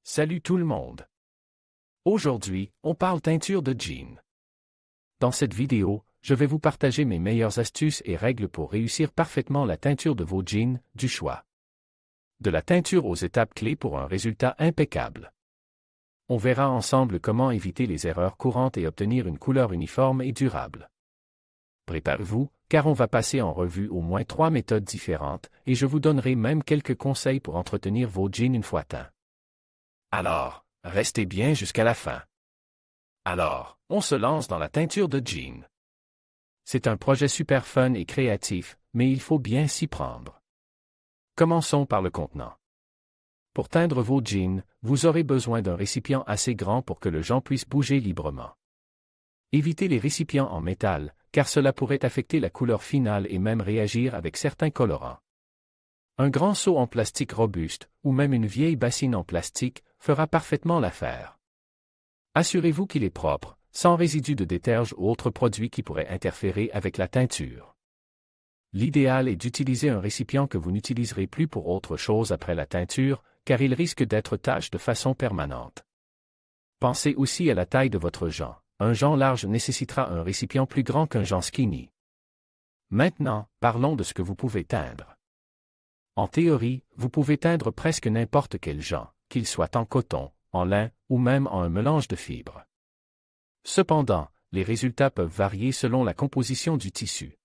Salut tout le monde! Aujourd'hui, on parle teinture de jeans. Dans cette vidéo, je vais vous partager mes meilleures astuces et règles pour réussir parfaitement la teinture de vos jeans, du choix. De la teinture aux étapes clés pour un résultat impeccable. On verra ensemble comment éviter les erreurs courantes et obtenir une couleur uniforme et durable. Préparez-vous, car on va passer en revue au moins 3 méthodes différentes, et je vous donnerai même quelques conseils pour entretenir vos jeans une fois teints. Alors, restez bien jusqu'à la fin. Alors, on se lance dans la teinture de jeans. C'est un projet super fun et créatif, mais il faut bien s'y prendre. Commençons par le contenant. Pour teindre vos jeans, vous aurez besoin d'un récipient assez grand pour que le jean puisse bouger librement. Évitez les récipients en métal, car cela pourrait affecter la couleur finale et même réagir avec certains colorants. Un grand seau en plastique robuste, ou même une vieille bassine en plastique, fera parfaitement l'affaire. Assurez-vous qu'il est propre, sans résidus de déterge ou autres produits qui pourraient interférer avec la teinture. L'idéal est d'utiliser un récipient que vous n'utiliserez plus pour autre chose après la teinture, car il risque d'être taché de façon permanente. Pensez aussi à la taille de votre jean. Un jean large nécessitera un récipient plus grand qu'un jean skinny. Maintenant, parlons de ce que vous pouvez teindre. En théorie, vous pouvez teindre presque n'importe quel jean, qu'il soit en coton, en lin ou même en un mélange de fibres. Cependant, les résultats peuvent varier selon la composition du tissu.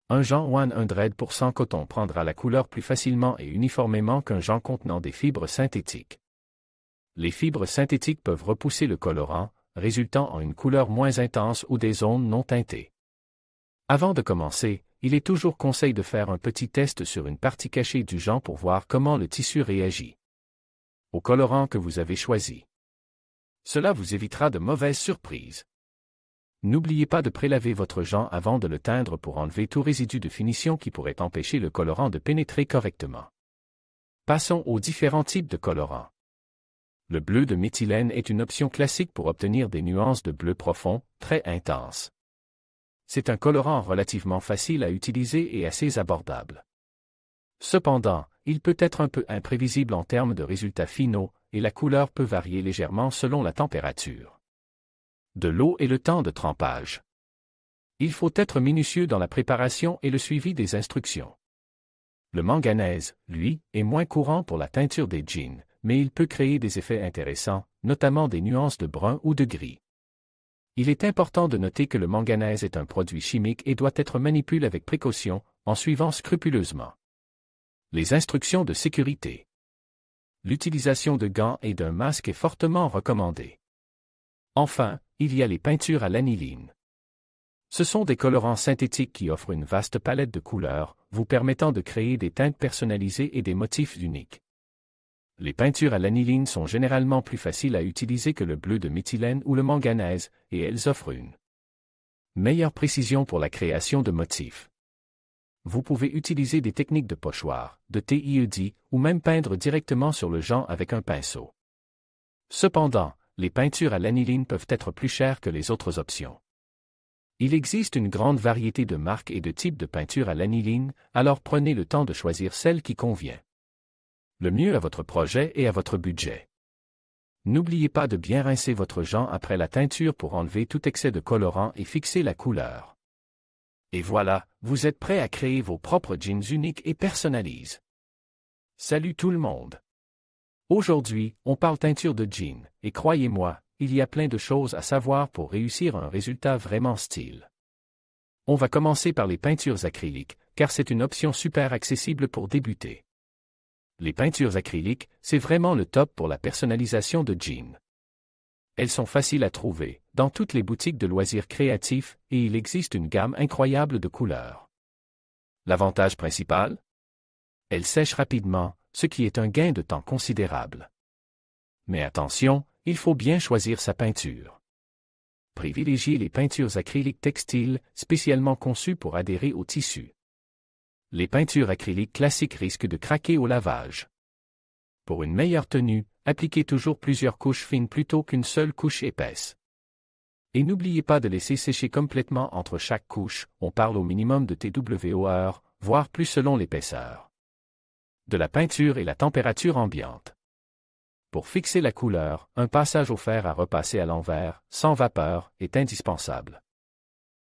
Un jean 100% coton prendra la couleur plus facilement et uniformément qu'un jean contenant des fibres synthétiques. Les fibres synthétiques peuvent repousser le colorant, résultant en une couleur moins intense ou des zones non teintées. Avant de commencer, il est toujours conseil de faire un petit test sur une partie cachée du jean pour voir comment le tissu réagit au colorant que vous avez choisi. Cela vous évitera de mauvaises surprises. N'oubliez pas de prélaver votre jean avant de le teindre pour enlever tout résidu de finition qui pourrait empêcher le colorant de pénétrer correctement. Passons aux différents types de colorants. Le bleu de méthylène est une option classique pour obtenir des nuances de bleu profond, très intenses. C'est un colorant relativement facile à utiliser et assez abordable. Cependant, il peut être un peu imprévisible en termes de résultats finaux, et la couleur peut varier légèrement selon la température de l'eau et le temps de trempage. Il faut être minutieux dans la préparation et le suivi des instructions. Le manganèse, lui, est moins courant pour la teinture des jeans, mais il peut créer des effets intéressants, notamment des nuances de brun ou de gris. Il est important de noter que le manganèse est un produit chimique et doit être manipulé avec précaution, en suivant scrupuleusement les instructions de sécurité. L'utilisation de gants et d'un masque est fortement recommandée. Enfin, il y a les peintures à l'aniline. Ce sont des colorants synthétiques qui offrent une vaste palette de couleurs, vous permettant de créer des teintes personnalisées et des motifs uniques. Les peintures à l'aniline sont généralement plus faciles à utiliser que le bleu de méthylène ou le manganèse, et elles offrent une meilleure précision pour la création de motifs. Vous pouvez utiliser des techniques de pochoir, de TIED, ou même peindre directement sur le jean avec un pinceau. Cependant, les peintures à l'aniline peuvent être plus chères que les autres options. Il existe une grande variété de marques et de types de peintures à l'aniline, alors prenez le temps de choisir celle qui convient le mieux à votre projet et à votre budget. N'oubliez pas de bien rincer votre jean après la teinture pour enlever tout excès de colorant et fixer la couleur. Et voilà, vous êtes prêt à créer vos propres jeans uniques et personnalisés. Salut tout le monde! Aujourd'hui, on parle teinture de jeans, et croyez-moi, il y a plein de choses à savoir pour réussir un résultat vraiment style. On va commencer par les peintures acryliques, car c'est une option super accessible pour débuter. Les peintures acryliques, c'est vraiment le top pour la personnalisation de jeans. Elles sont faciles à trouver, dans toutes les boutiques de loisirs créatifs, et il existe une gamme incroyable de couleurs. L'avantage principal? Elles sèchent rapidement, ce qui est un gain de temps considérable. Mais attention, il faut bien choisir sa peinture. Privilégiez les peintures acryliques textiles, spécialement conçues pour adhérer au tissu. Les peintures acryliques classiques risquent de craquer au lavage. Pour une meilleure tenue, appliquez toujours plusieurs couches fines plutôt qu'une seule couche épaisse. Et n'oubliez pas de laisser sécher complètement entre chaque couche, on parle au minimum de TWO, voire plus selon l'épaisseur de la peinture et la température ambiante. Pour fixer la couleur, un passage au fer à repasser à l'envers, sans vapeur, est indispensable.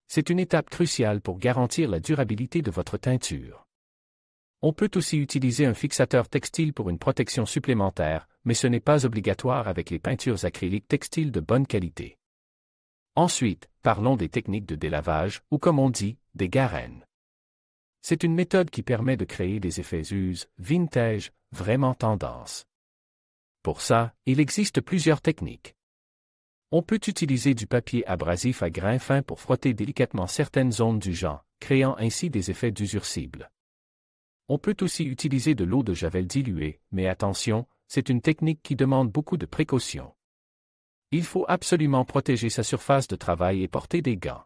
C'est une étape cruciale pour garantir la durabilité de votre teinture. On peut aussi utiliser un fixateur textile pour une protection supplémentaire, mais ce n'est pas obligatoire avec les peintures acryliques textiles de bonne qualité. Ensuite, parlons des techniques de délavage, ou comme on dit, des garennes. C'est une méthode qui permet de créer des effets vintage, vraiment tendance. Pour ça, il existe plusieurs techniques. On peut utiliser du papier abrasif à grains fins pour frotter délicatement certaines zones du Jean, créant ainsi des effets d'usure cible. On peut aussi utiliser de l'eau de javel diluée, mais attention, c'est une technique qui demande beaucoup de précautions. Il faut absolument protéger sa surface de travail et porter des gants.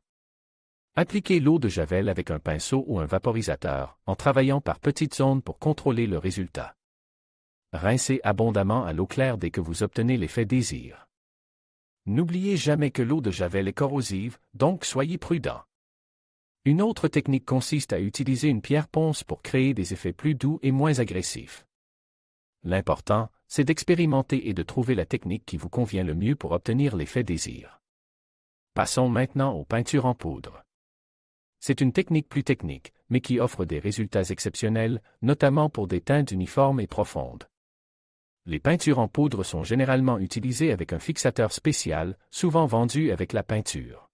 Appliquez l'eau de javel avec un pinceau ou un vaporisateur, en travaillant par petites zones pour contrôler le résultat. Rincez abondamment à l'eau claire dès que vous obtenez l'effet désir. N'oubliez jamais que l'eau de javel est corrosive, donc soyez prudent. Une autre technique consiste à utiliser une pierre ponce pour créer des effets plus doux et moins agressifs. L'important, c'est d'expérimenter et de trouver la technique qui vous convient le mieux pour obtenir l'effet désir. Passons maintenant aux peintures en poudre. C'est une technique plus technique, mais qui offre des résultats exceptionnels, notamment pour des teintes uniformes et profondes. Les peintures en poudre sont généralement utilisées avec un fixateur spécial, souvent vendu avec la peinture.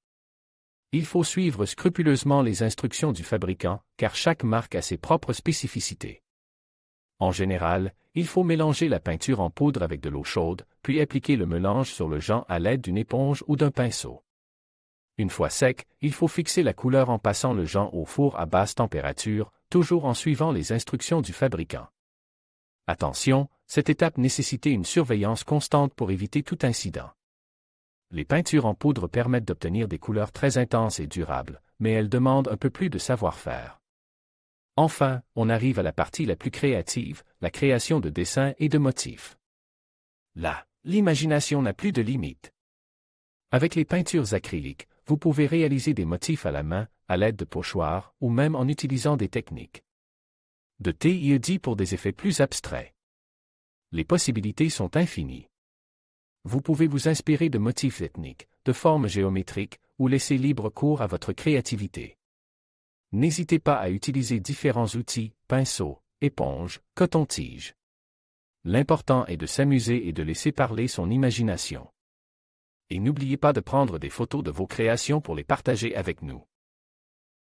Il faut suivre scrupuleusement les instructions du fabricant, car chaque marque a ses propres spécificités. En général, il faut mélanger la peinture en poudre avec de l'eau chaude, puis appliquer le mélange sur le Jean à l'aide d'une éponge ou d'un pinceau. Une fois sec, il faut fixer la couleur en passant le Jean au four à basse température, toujours en suivant les instructions du fabricant. Attention, cette étape nécessite une surveillance constante pour éviter tout incident. Les peintures en poudre permettent d'obtenir des couleurs très intenses et durables, mais elles demandent un peu plus de savoir-faire. Enfin, on arrive à la partie la plus créative, la création de dessins et de motifs. Là, l'imagination n'a plus de limite. Avec les peintures acryliques, vous pouvez réaliser des motifs à la main, à l'aide de pochoirs, ou même en utilisant des techniques de TIED pour des effets plus abstraits. Les possibilités sont infinies. Vous pouvez vous inspirer de motifs ethniques, de formes géométriques, ou laisser libre cours à votre créativité. N'hésitez pas à utiliser différents outils, pinceaux, éponges, coton-tige. L'important est de s'amuser et de laisser parler son imagination. Et n'oubliez pas de prendre des photos de vos créations pour les partager avec nous.